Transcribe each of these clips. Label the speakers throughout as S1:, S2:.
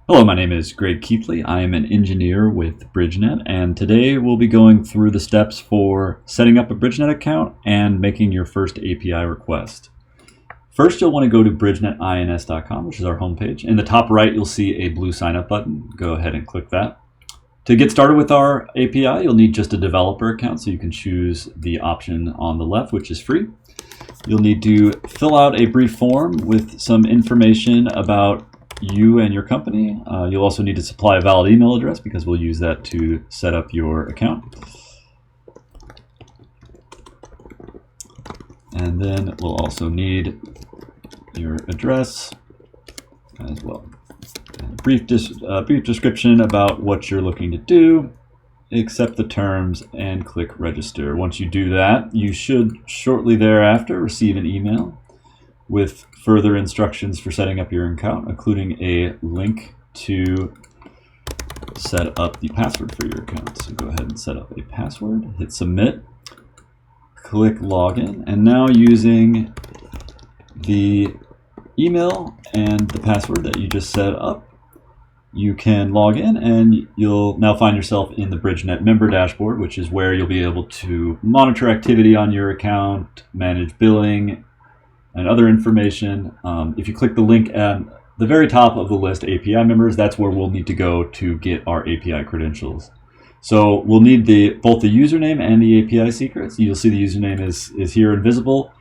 S1: Hello, my name is Greg Keithley. I am an engineer with BridgeNet, and today we'll be going through the steps for setting up a BridgeNet account and making your first API request. First, you'll want to go to BridgeNetINS.com, which is our homepage. In the top right, you'll see a blue sign up button. Go ahead and click that. To get started with our API, you'll need just a developer account, so you can choose the option on the left, which is free. You'll need to fill out a brief form with some information about you and your company. You'll also need to supply a valid email address because we'll use that to set up your account. And then we'll also need your address as well. A brief description about what you're looking to do, accept the terms, and click register. Once you do that, you should shortly thereafter receive an email with further instructions for setting up your account, including a link to set up the password for your account. So go ahead and set up a password, hit submit, click login, and now using the email and the password that you just set up, you can log in and you'll now find yourself in the BridgeNet member dashboard, which is where you'll be able to monitor activity on your account, manage billing, and other information. If you click the link at the very top of the list, API members, that's where we'll need to go to get our API credentials. So we'll need both the username and the API secrets. You'll see the username is here and visible.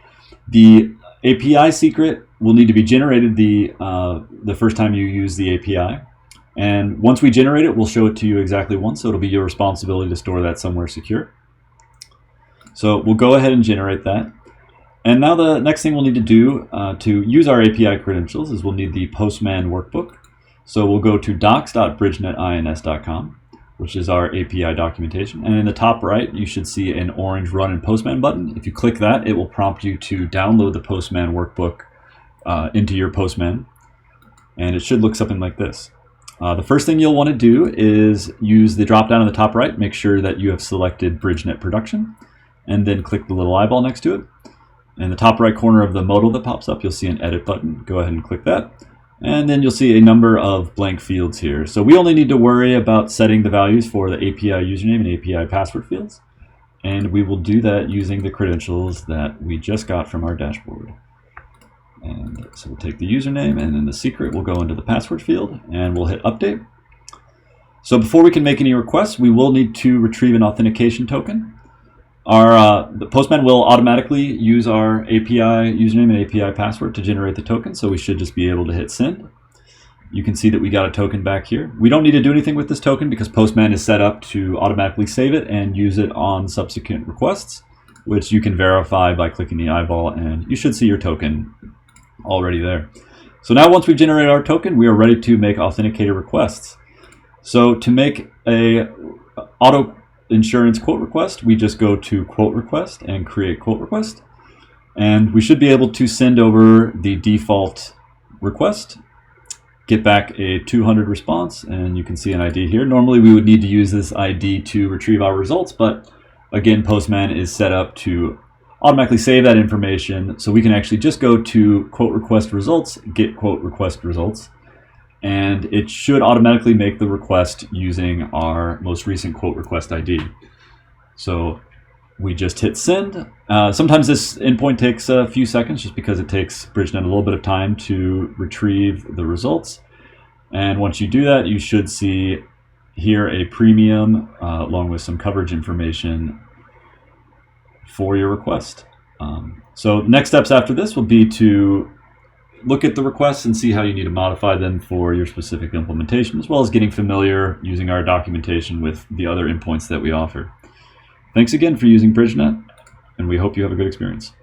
S1: The API secret will need to be generated the first time you use the API. And once we generate it, we'll show it to you exactly once, so it'll be your responsibility to store that somewhere secure. So we'll go ahead and generate that. And now the next thing we'll need to do to use our API credentials is we'll need the Postman workbook. So we'll go to docs.bridgenetins.com, which is our API documentation. And in the top right, you should see an orange Run in Postman button. If you click that, it will prompt you to download the Postman workbook into your Postman. And it should look something like this. The first thing you'll want to do is use the drop down in the top right, make sure that you have selected BridgeNet Production, and then click the little eyeball next to it. In the top right corner of the modal that pops up, you'll see an edit button. Go ahead and click that. And then you'll see a number of blank fields here. So we only need to worry about setting the values for the API username and API password fields. And we will do that using the credentials that we just got from our dashboard. And so we'll take the username and then the secret will go into the password field and we'll hit update. So before we can make any requests, we will need to retrieve an authentication token. The Postman will automatically use our API username and API password to generate the token, so we should just be able to hit send. You can see that we got a token back here. We don't need to do anything with this token because Postman is set up to automatically save it and use it on subsequent requests, which you can verify by clicking the eyeball, and you should see your token already there. So now once we've generated our token, we are ready to make authenticated requests. So to make a auto insurance quote request, we just go to quote request and create quote request, and we should be able to send over the default request, get back a 200 response, and you can see an ID here. Normally we would need to use this ID to retrieve our results, but again, Postman is set up to automatically save that information, so we can actually just go to quote request results, get quote request results, and it should automatically make the request using our most recent quote request ID. So we just hit send. Sometimes this endpoint takes a few seconds just because it takes BridgeNet a little bit of time to retrieve the results. And once you do that, you should see here a premium along with some coverage information for your request. So next steps after this will be to look at the requests and see how you need to modify them for your specific implementation, as well as getting familiar using our documentation with the other endpoints that we offer. Thanks again for using BridgeNet, and we hope you have a good experience.